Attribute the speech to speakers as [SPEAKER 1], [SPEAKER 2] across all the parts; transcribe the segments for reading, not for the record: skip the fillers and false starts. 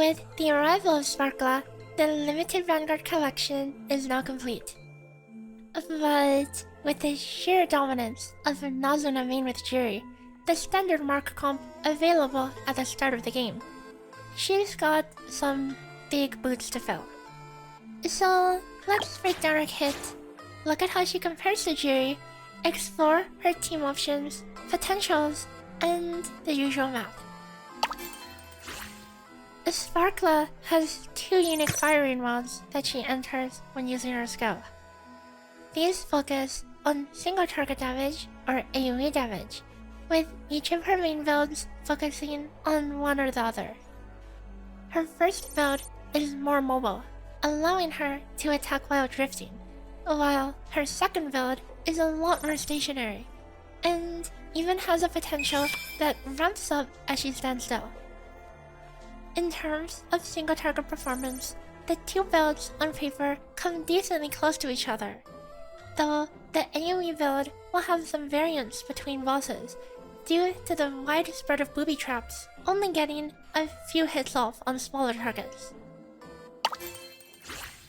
[SPEAKER 1] With the arrival of Sparkla, the limited Vanguard collection is now complete. But with the sheer dominance of Nazuna main with Jiri, the standard mark comp available at the start of the game, she's got some big boots to fill. So let's break down her kit, look at how she compares to Jiri, explore her team options, potentials, and the usual math. Sparkla has two unique firing modes that she enters when using her skill. These focus on single target damage or AoE damage, with each of her main builds focusing on one or the other. Her first build is more mobile, allowing her to attack while drifting, while her second build is a lot more stationary, and even has a potential that ramps up as she stands still. In terms of single target performance, the two builds on paper come decently close to each other, though the AoE build will have some variance between bosses due to the wide spread of booby traps only getting a few hits off on smaller targets.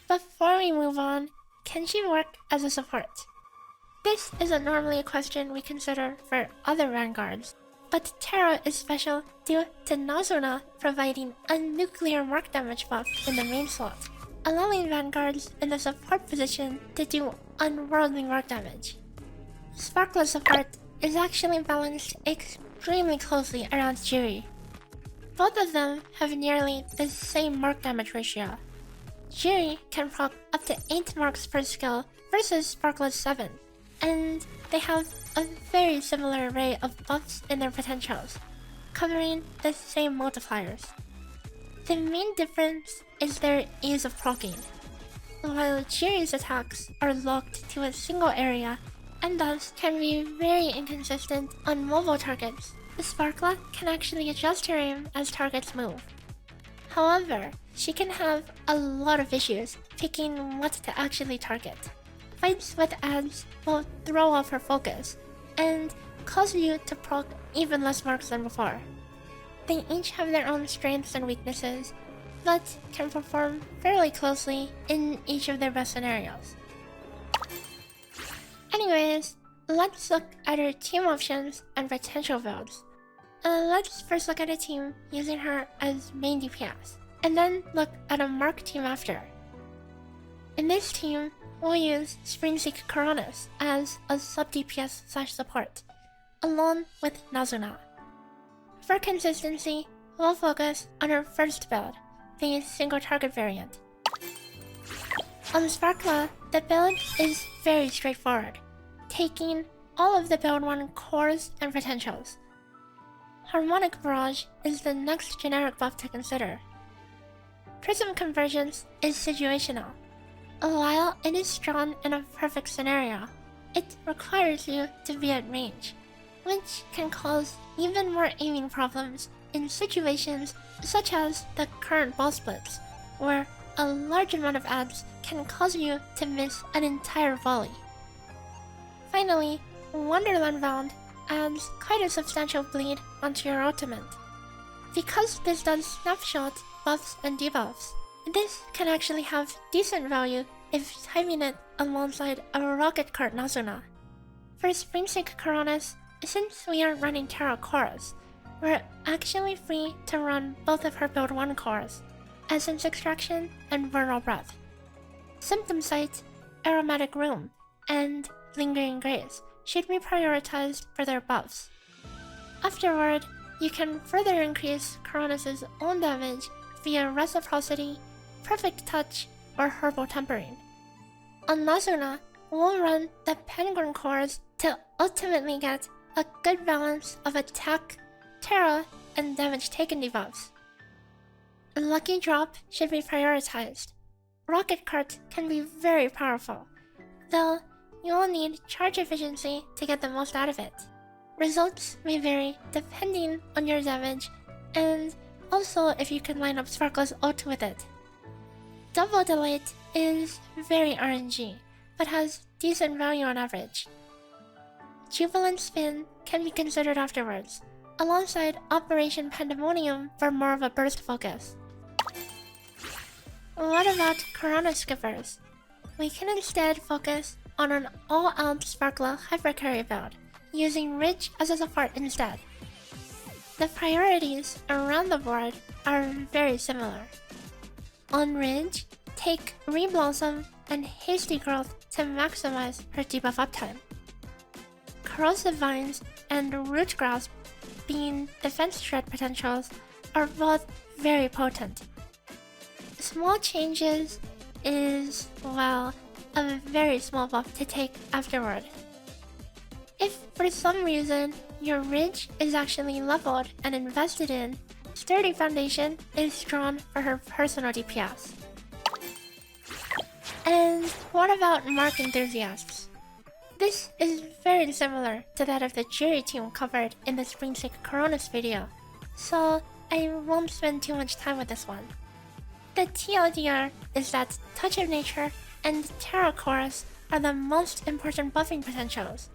[SPEAKER 1] Before we move on, can she work as a support? This isn't normally a question we consider for other Vanguards, but Terra is special due to Nazuna providing a nuclear mark damage buff in the main slot, allowing Vanguards in the support position to do unworldly mark damage. Sparkla's support is actually balanced extremely closely around Jiri. Both of them have nearly the same mark damage ratio. Jiri can proc up to 8 marks per skill versus Sparkla's 7, and they have a very similar array of buffs in their potentials, covering the same multipliers. The main difference is their ease of proccing. While Jiri's attacks are locked to a single area and thus can be very inconsistent on mobile targets, Sparkla can actually adjust her aim as targets move. However, she can have a lot of issues picking what to actually target. Fights with ads will throw off her focus and cause you to proc even less marks than before. They each have their own strengths and weaknesses, but can perform fairly closely in each of their best scenarios. Anyways, let's look at her team options and potential builds. Let's first look at a team using her as main DPS, and then look at a mark team after. In this team, we'll use Springseek Coronis as a sub-DPS/support, along with Nazuna. For consistency, we'll focus on her first build, the single target variant. On Sparkla, the build is very straightforward, taking all of the build 1 cores and potentials. Harmonic Barrage is the next generic buff to consider. Prism Convergence is situational. While it is strong in a perfect scenario, it requires you to be at range, which can cause even more aiming problems in situations such as the current ball splits, where a large amount of ads can cause you to miss an entire volley. Finally, Wonderland Bound adds quite a substantial bleed onto your ultimate. Because this does snapshot buffs and debuffs, this can actually have decent value if timing it alongside a rocket cart Nazuna. For Springseek Coronis, since we are running Terra cores, we're actually free to run both of her build 1 cores, Essence Extraction and Vernal Breath. Symptom Sight, Aromatic Room, and Lingering Grace should be prioritized for their buffs. Afterward, you can further increase Coronis' own damage via Reciprocity, Perfect Touch, or Herbal Tempering. On Nazuna, we'll run the Penguin cores to ultimately get a good balance of attack, terra, and damage taken debuffs. Lucky Drop should be prioritized. Rocket Cart can be very powerful, though you will need charge efficiency to get the most out of it. Results may vary depending on your damage, and also if you can line up Sparkla's ult with it. Double Delete is very RNG, but has decent value on average. Jubilant Spin can be considered afterwards, alongside Operation Pandemonium for more of a burst focus. what about Coronis skippers? We can instead focus on an all-out Sparkla hypercarry build, using Ridge as a support instead. The priorities around the board are very similar. On Ridge, take Reblossom and Hasty Growth to maximize her debuff uptime. Corrosive Vines and Root Grasp, being defense shred potentials, are both very potent. Small changes is, well, a very small buff to take afterward. If for some reason your Ridge is actually leveled and invested in, Sturdy Foundation is drawn for her personal DPS. And what about Mark enthusiasts? This is very similar to that of the jury team covered in the Springseek Coronis video, so I won't spend too much time with this one. The TLDR is that Touch of Nature and Terra Chorus are the most important buffing potentials,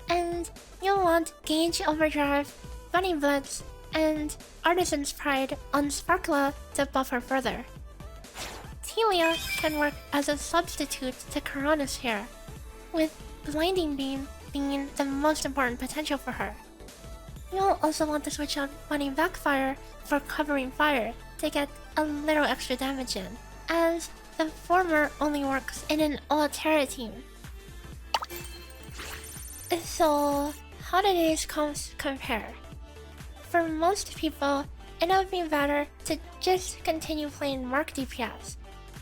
[SPEAKER 1] and you'll want Gauge Overdrive, Bunny Blitz, and Artisan's Pride on Sparkla to buff her further. Tilia can work as a substitute to Coronis here, with Blinding Beam being the most important potential for her. You'll also want to switch out Bunny Backfire for covering fire to get a little extra damage in, as the former only works in an all-Terra team. So, how do these comps compare? For most people, it would be better to just continue playing Mark DPS,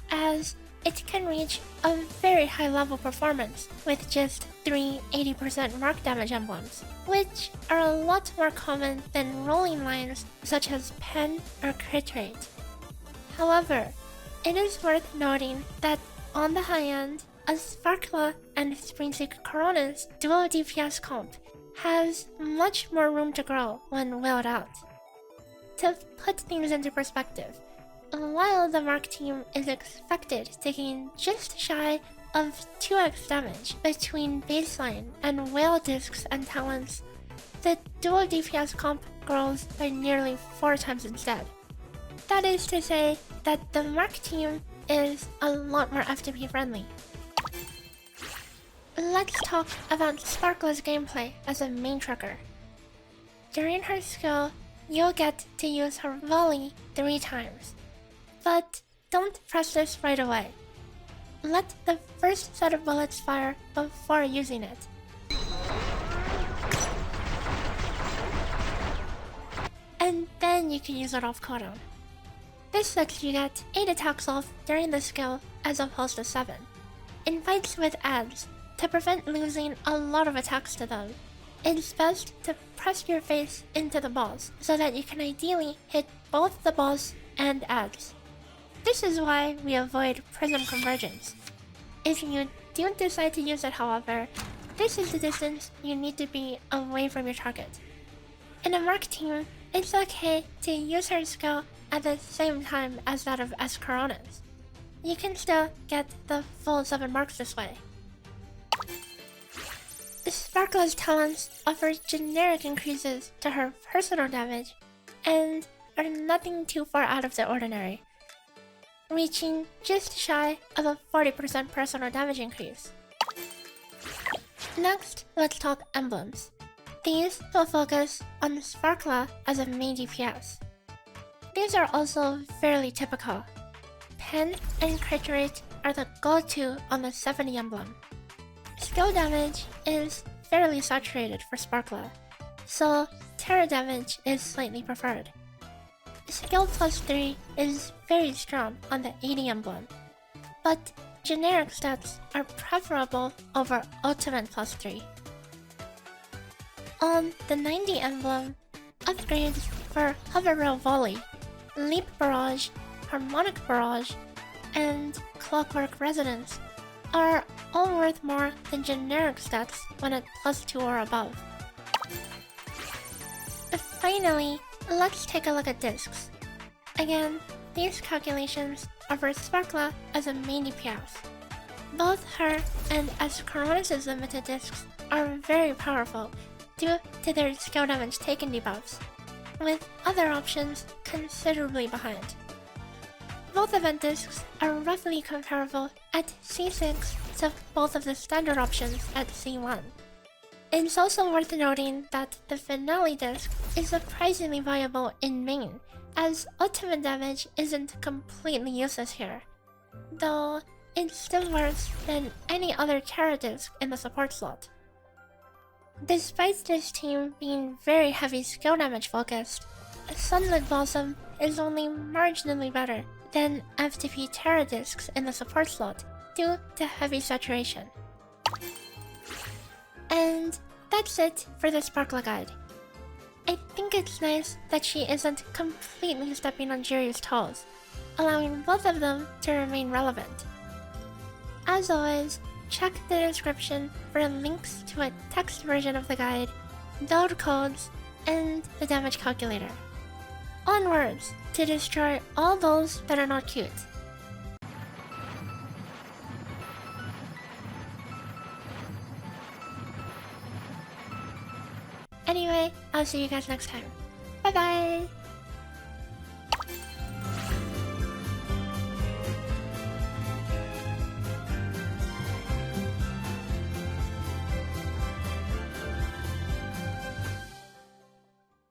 [SPEAKER 1] as it can reach a very high level performance with just 3 80% mark damage emblems, which are a lot more common than rolling lines such as pen or crit rate. However, it is worth noting that on the high end, a Sparkla and Springseek Coronis dual DPS comp has much more room to grow when wheeled out. To put things into perspective, while the Mark team is expected to gain just shy of 2x damage between baseline and whale discs and talents, the dual DPS comp grows by nearly 4 times instead. That is to say that the Mark team is a lot more FTP friendly. Let's talk about Sparkla's gameplay as a main trucker. During her skill, you'll get to use her volley 3 times. But don't press this right away. Let the first set of bullets fire before using it. And then you can use it off cooldown. This lets you get 8 attacks off during the skill as opposed to 7. In fights with ads, to prevent losing a lot of attacks to them, it's best to press your face into the balls so that you can ideally hit both the balls and ads. This is why we avoid Prism Convergence. If you do decide to use it, however, this is the distance you need to be away from your target. In a Mark team, it's okay to use her skill at the same time as that of S. Coronis. You can still get the full 7 marks this way. Sparkla's talents offer generic increases to her personal damage and are nothing too far out of the ordinary, reaching just shy of a 40% personal damage increase. Next, let's talk Emblems. These will focus on Sparkla as a main DPS. These are also fairly typical. Pen and crit rate are the go-to on the 70 emblem. Skill damage is fairly saturated for Sparkla, so Terra damage is slightly preferred. Skill plus 3 is very strong on the 80 emblem, but generic stats are preferable over ultimate plus 3. On the 90 emblem, upgrades for Hover Rail Volley, Leap Barrage, Harmonic Barrage, and Clockwork Resonance are all worth more than generic stats when at plus 2 or above. Finally, let's take a look at discs. Again, these calculations are for Sparkla as a main DPS. Both her and S. Coronis' limited discs are very powerful due to their skill damage taken debuffs, with other options considerably behind. both event discs are roughly comparable at C6 to both of the standard options at C1. It's also worth noting that the finale disc is surprisingly viable in main, as ultimate damage isn't completely useless here, though it's still worse than any other Terra disc in the support slot. Despite this team being very heavy skill damage focused, Sunlit Blossom is only marginally better than FTP Terra discs in the support slot due to heavy saturation. And that's it for the Sparkla guide. I think it's nice that she isn't completely stepping on Jiryu's toes, allowing both of them to remain relevant. As always, check the description for links to a text version of the guide, build codes, and the damage calculator. Onwards to destroy all those that are not cute. Anyway, I'll see you guys next time. Bye bye!